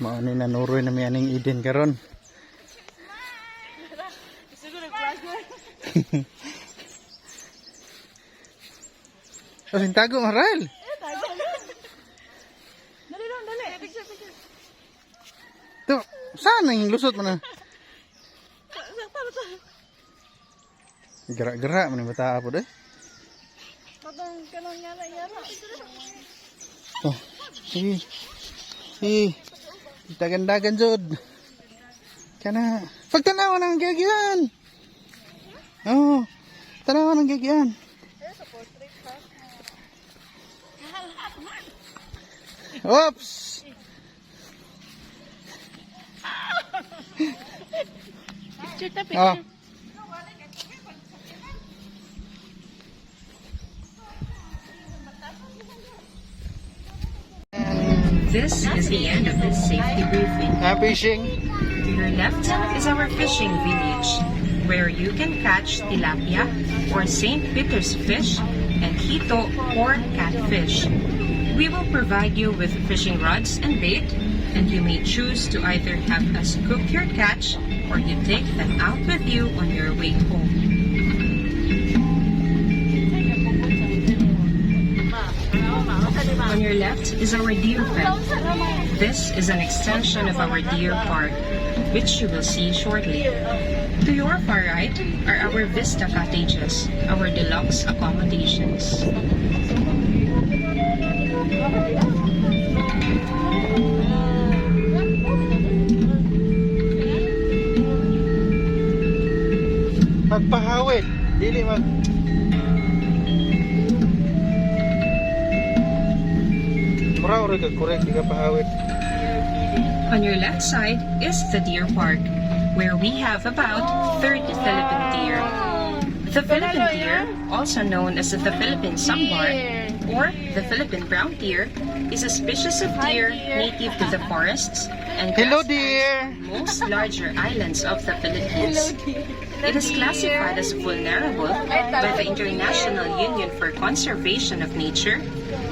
Mao ni nanuroy na may aning Eden karon. Asin tago maral. Dali lang, dali. Picture. To, saan ang lusot mo na? Gerak-gerak man bata apa deh. Patang kanang nyala-nyala. Oh, kita gandagan jod. Kana, pagtanawan ang gagyan. Oh, tanawan ang gagyan. Oops. Picture. Oh. This is the end of this safety briefing. Fishing. To your left is our fishing village, where you can catch tilapia or St. Peter's fish and hito or catfish. We will provide you with fishing rods and bait, and you may choose to either have us cook your catch or you take them out with you on your way home. On your left is our deer pen. This is an extension of our deer park, which you will see shortly. To your far right are our Vista cottages, our deluxe accommodations. Magpahawid, dili mag. On your left side is the deer park, where we have about 30 Philippine deer. The Philippine deer, also known as the Philippine sambar or the Philippine brown deer, is a species of deer native to the forests and most larger islands of the Philippines. It is classified as vulnerable by the International Union for Conservation of Nature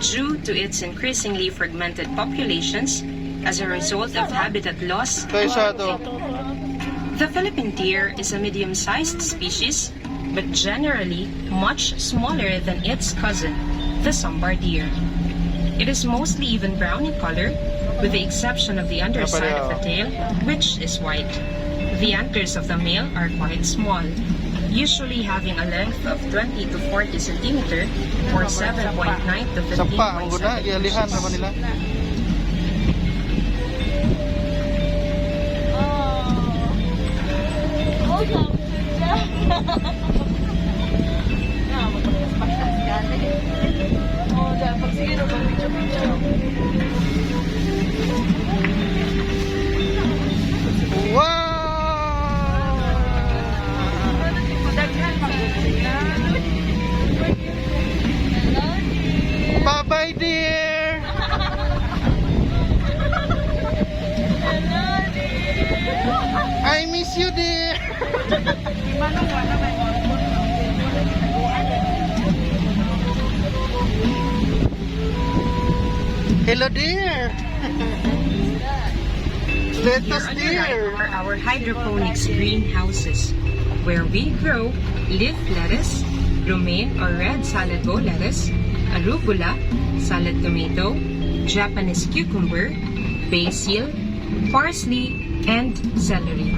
due to its increasingly fragmented populations as a result of habitat loss. The Philippine deer is a medium-sized species, but generally much smaller than its cousin, the sambar deer. It is mostly even brown in color, with the exception of the underside of the tail, which is white. The antlers of the male are quite small, usually having a length of 20 to 40 centimeter or 7.9 to 15.7 inches. Bye-bye, dear. I miss you, dear. Hello, dear. Let us, dear. Are our hydroponics greenhouses, where we grow leaf lettuce, romaine or red salad bowl lettuce, arugula, salad tomato, Japanese cucumber, basil, parsley, and celery.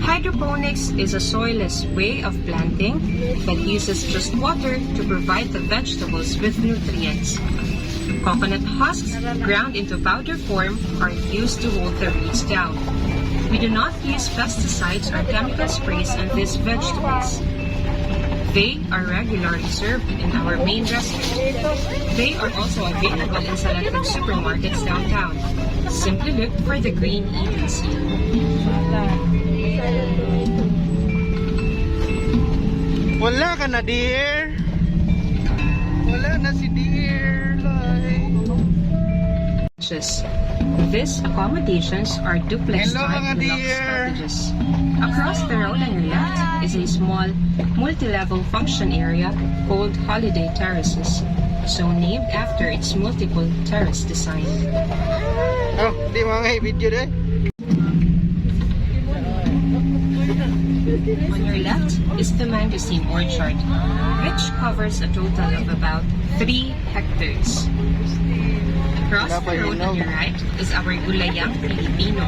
Hydroponics is a soilless way of planting that uses just water to provide the vegetables with nutrients. Coconut husks ground into powder form are used to hold the roots down. We do not use pesticides or chemical sprays on these vegetables. They are regularly served in our main restaurant. They are also available in selected supermarkets downtown. Simply look for the green Eden seal. Wala ka na, dear. Wala na si dear. These accommodations are duplex-type deluxe cottages. Across the road on your left is a small, multi-level function area called Holiday Terraces. so named after its multiple terrace design. Oh, di mga video deh. On your left is the Mangosteen orchard, which covers a total of about 3 hectares. Across the road on your right is our Gulayang Filipino,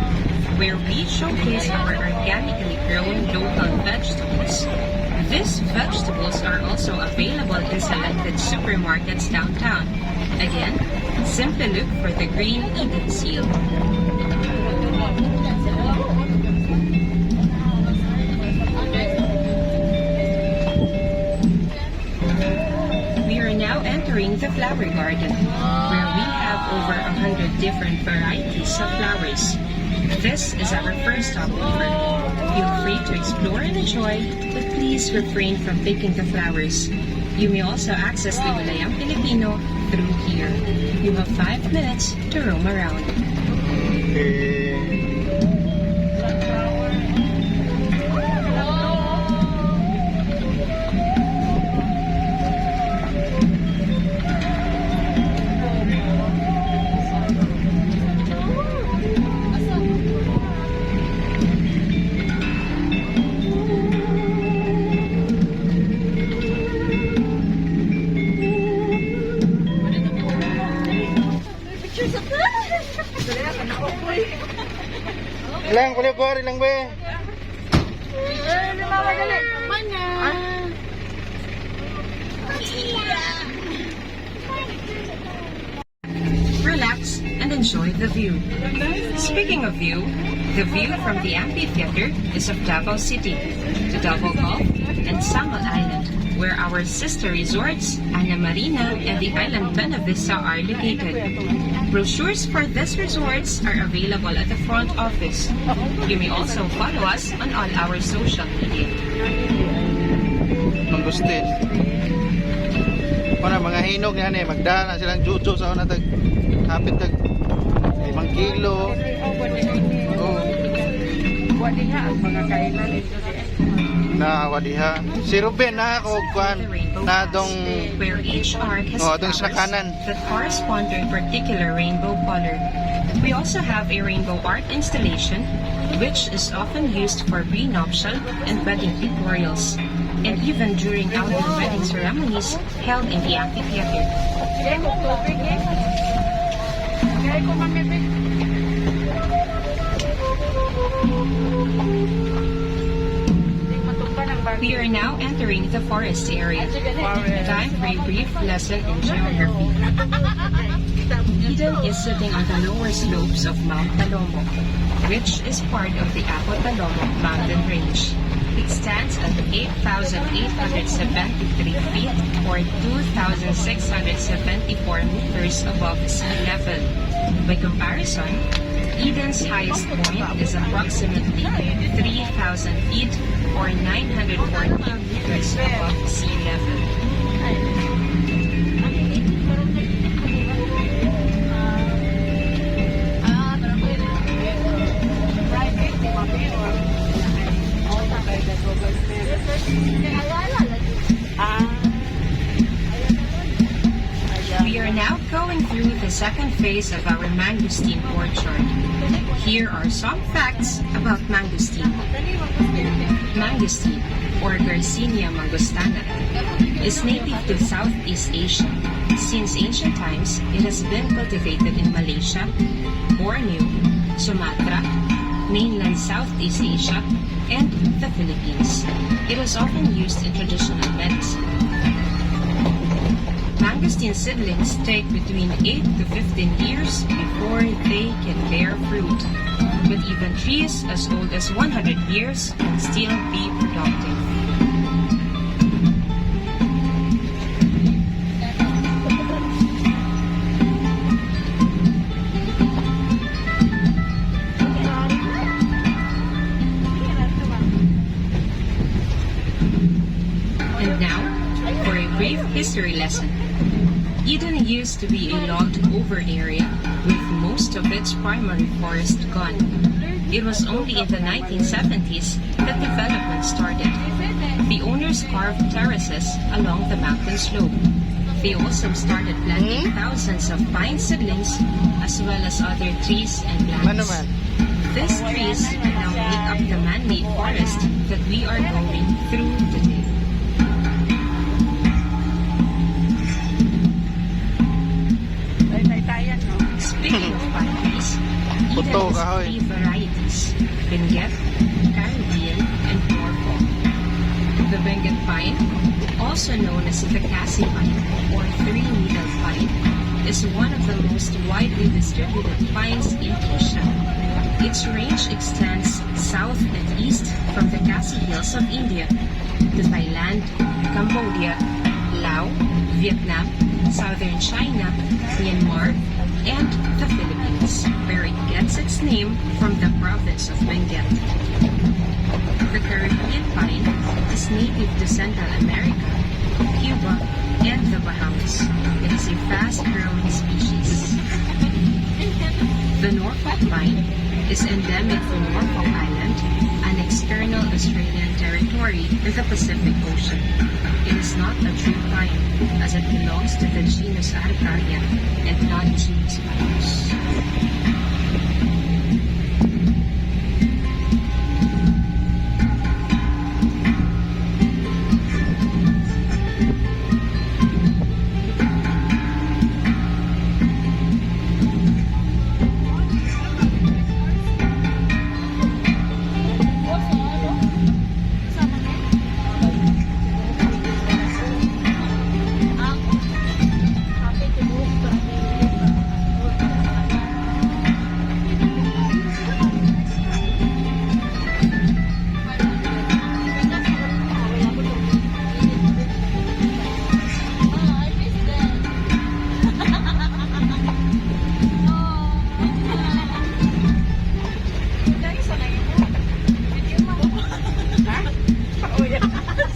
where we showcase our organically grown local vegetables. These vegetables are also available in selected supermarkets downtown. Again, simply look for the green Eden seal. We are now entering the flower garden, where we have over 100 different varieties of flowers. This is our first stopover. Feel free to explore and enjoy, but please refrain from picking the flowers. You may also access the Gulayang Filipino through here. You have 5 minutes to roam around. Ilang kulit ilang be. Relax and enjoy the view. Speaking of view, the view from the amphitheater is of Davao City, the Davao Gulf, and Samal Island, where our sister resorts, Ana Marina and the island Benavista are located. Brochures for these resorts are available at the front office. You may also follow us on all our social media. Mangosteen. Kuna mga hinog yan magdala na silang jutso sa una tag kapit tag 5 kilo. Oh. Wadiha ang mga kainan ito. Na wadiha. Si Ruben na ako kuan na dong where each arc has atong flowers snakanan. that correspond to a particular rainbow color. We also have a rainbow art installation, which is often used for prenuptial and wedding pictorials, and even during outdoor wedding ceremonies held in the amphitheater. We are now entering the forest area. Time for a brief lesson in geography. Eden is sitting on the lower slopes of Mount Talomo, which is part of the Apo Talomo mountain range. It stands at 8,873 feet or 2,674 meters above sea level. By comparison, Eden's highest point is approximately 3,000 feet or 940 meters above sea level. We are now going through the second phase of our mangosteen orchard. Here are some facts about mangosteen. Mangosteen, or Garcinia mangostana, is native to Southeast Asia. Since ancient times, it has been cultivated in Malaysia, Borneo, Sumatra, mainland Southeast Asia, and the Philippines. It is often used in traditional medicine. Mangosteen seedlings take between 8 to 15 years before they can bear fruit, but even trees as old as 100 years can still be productive. And now, for a brief history lesson. Eden used to be a logged-over area with most of its primary forest gone. It was only in the 1970s that development started. The owners carved terraces along the mountain slope. They also started planting thousands of pine seedlings as well as other trees and Ano plants. man? These trees now make up the man-made forest that we are going through today. Tay-tayan, no? Speaking of pine trees, Eden Puto, has kahoy. 3 varieties: Benguet, Caribbean, and Norfolk. The Benguet pine, also known as the Cassie pine or three-needle pine, is one of the most widely distributed pines in Asia. Its range extends south and east from the Khasi Hills of India to Thailand, Cambodia, Laos, Vietnam, southern China, Myanmar, and the Philippines, where it gets its name from the province of Benguet. The Caribbean pine is native to Central America, Cuba, and the Bahamas. It is a fast-growing species. The Norfolk pine is endemic to Norfolk Island, an external Australian territory in the Pacific Ocean. It is not a tree pine, as it belongs to the genus Araucaria and not genus Pinus.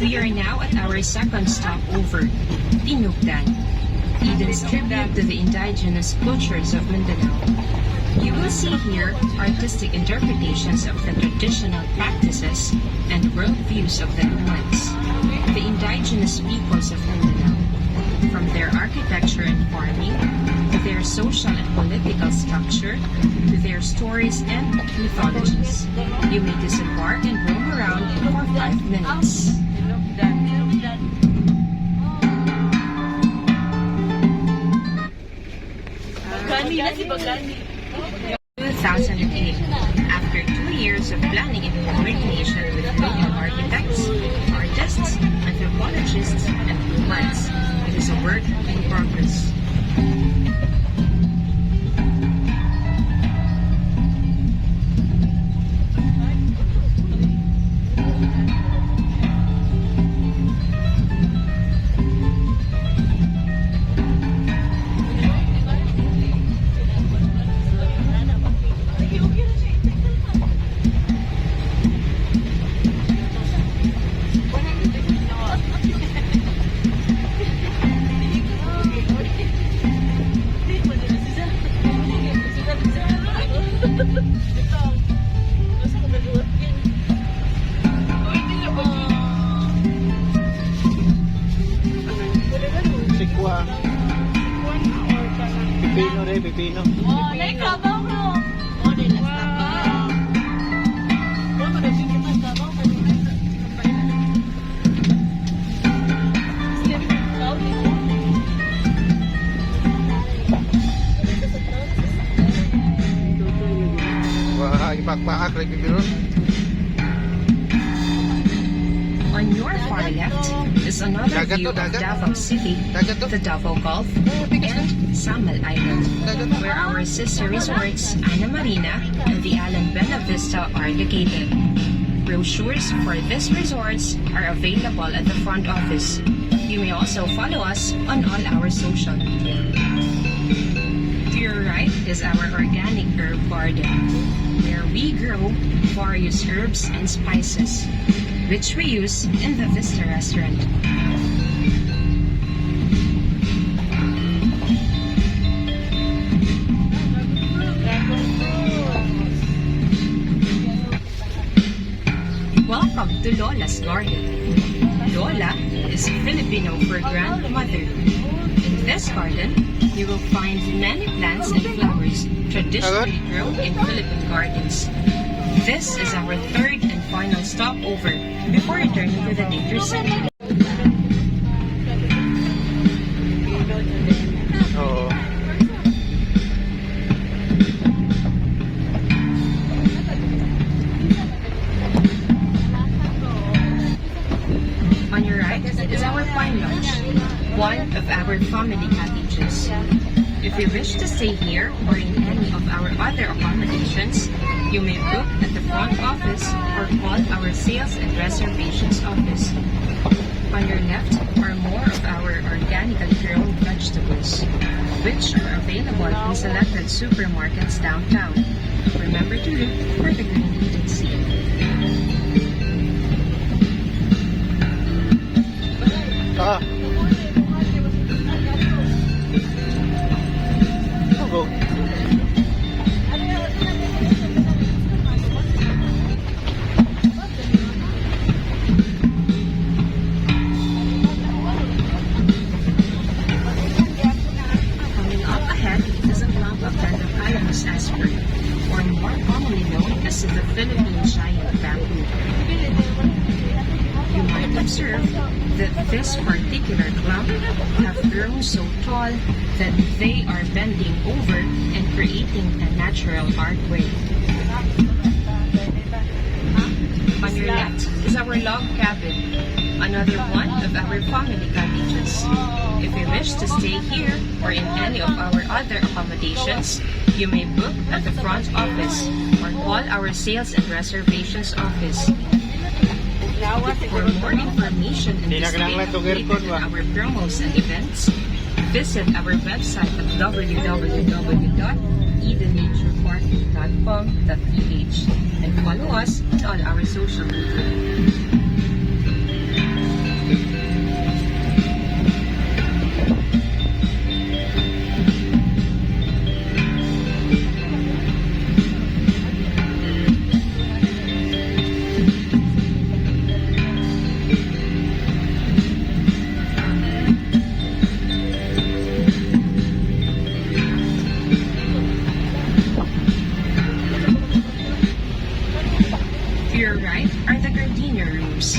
We are now at our second stopover, Tinugdan, Eden's tribute to the indigenous cultures of Mindanao. You will see here artistic interpretations of the traditional practices and worldviews of the Nuans, the indigenous peoples of Mindanao, from their architecture and farming, to their social and political structure, to their stories and mythologies. You may disembark and roam around for 5 minutes. 2008, after 2 years of planning in coordination with local architects, artists, anthropologists, and humans, it is a work in progress. Sikwa. Pipino rin, pipino. Wah, ipakpaak rin pipino. On your far left is another Dagat view to, of dagat. Davao City, Dagat to. the Davao Gulf, and Samal Island, where our sister resorts Ana Marina and the Island Bella Vista are located. Brochures for these resorts are available at the front office. You may also follow us on all our social media. To your right is our organic herb garden, where we grow various herbs and spices, which we use in the Vista restaurant. Welcome to Lola's Garden. Lola is Filipino for grandmother. this garden, you will find many plants and flowers traditionally grown in Philippine gardens. This is our third and final stopover before returning to the nature center. Oo. On your right is our Pine Lodge, one of our family cottages. If you wish to stay here or in any of our other accommodations, you may book at the front office or call our sales and reservations office. On your left are more of our organically grown vegetables, which are available in selected supermarkets downtown. Remember to look for the green Eden seal. Ah. Go. Coming up ahead is a clump of Dendrocalamus aspera, or more commonly known as the Philippine giant bamboo. You might observe that this particular clump have grown so tall that they are bending over and creating a natural archway. On your left is our log cabin, another one of our family cottages. If you wish to stay here or in any of our other accommodations, you may book at the front office or call our sales and reservations office. For more information and to stay updated on our promos and events, visit our website at www.edennaturepark.com.ph and follow us on all our social media. To your right are the gardenia rooms.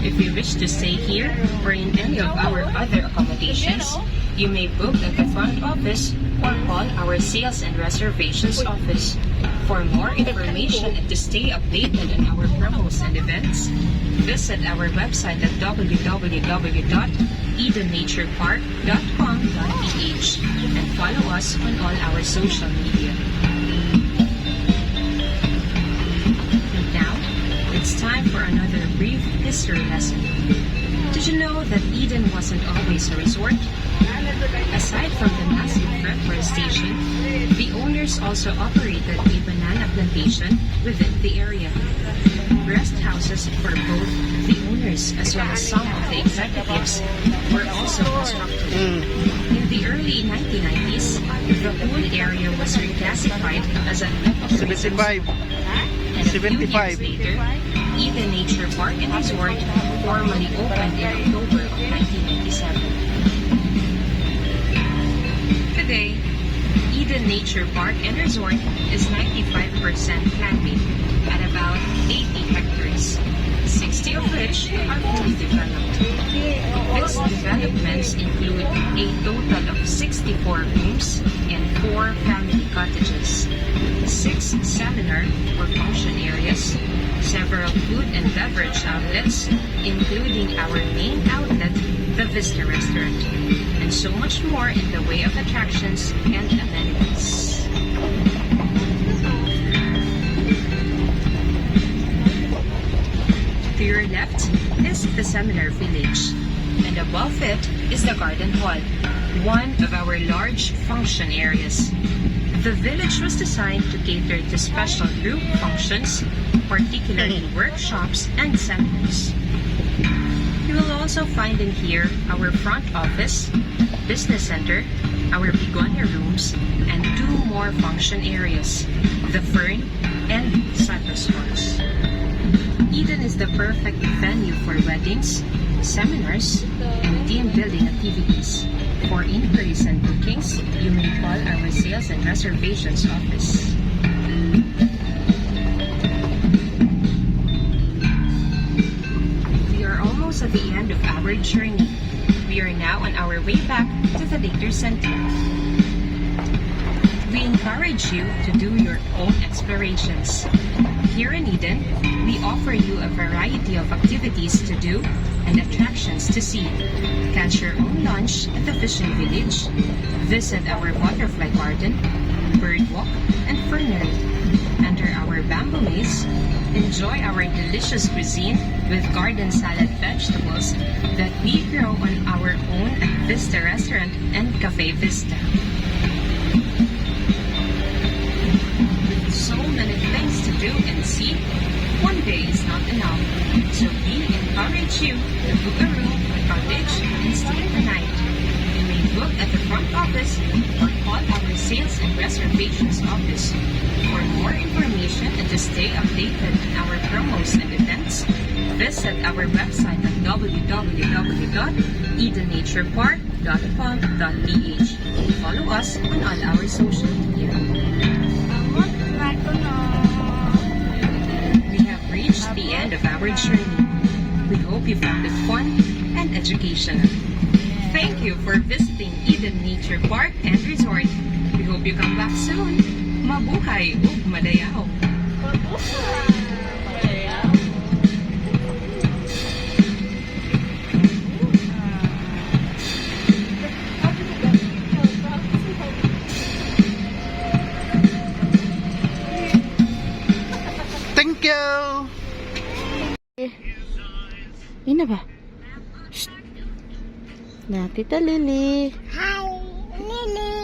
If you wish to stay here or in any of our other accommodations, you may book at the front office or call our sales and reservations office. For more information and to stay updated on our promos and events, visit our website at www.edennaturepark.com.ph and follow us on all our social media. It's time for another brief history lesson. Did you know that Eden wasn't always a resort? Aside from the massive reforestation, the owners also operated a banana plantation within the area. Rest houses for both the owners as well as some of the executives were also constructed. In the early 1990s, the whole area was reclassified as an ecotourism 75. and a few years later, Eden Nature Park and Resort formally opened in October of 1997. Today, Eden Nature Park and Resort is 95% plant-based at about 80 hectares, 60 of which are fully developed. These developments include a total of 64 rooms and 4 family cottages, 6 seminar or function areas, several food and beverage outlets, including our main outlet, the Vista Restaurant, and so much more in the way of attractions and amenities. To your left is the Seminar Village, and above it is the Garden Hall, one of our large function areas. The village was designed to cater to special group functions, particularly workshops and seminars. You will also find in here our front office, business center, our begonia rooms, and 2 more function areas, the Fern and Cypress Horse. Eden is the perfect venue for weddings, seminars, and team building activities. For inquiries and bookings, you may call our sales and reservations office. We are almost at the end of our journey. We are now on our way back to the data center. We encourage you to do your own explorations. Here in Eden, we offer you a variety of activities to do and attractions to see. Catch your own lunch at the fishing village, visit our butterfly garden, bird walk, and fernery. Under our bamboo maze, enjoy our delicious cuisine with garden salad vegetables that we grow on our own at Vista Restaurant and Cafe Vista. With so many things to do and see, one day is not enough. So we encourage you to book a room, a cottage, and stay the night. You may book at the front office or call our sales and reservations office. For more information and to stay updated on our promos and events, visit our website at www.edennaturepark.com.ph. Follow us on all our social media. We have reached the end of our journey. We hope you found it fun and educational. Thank you for visiting Eden Nature Park and Resort. We hope you come back soon. Mabuhay ug madayaw. Thank you! Ina ba? Shh. Na, Tita Lily. Hi, Lily.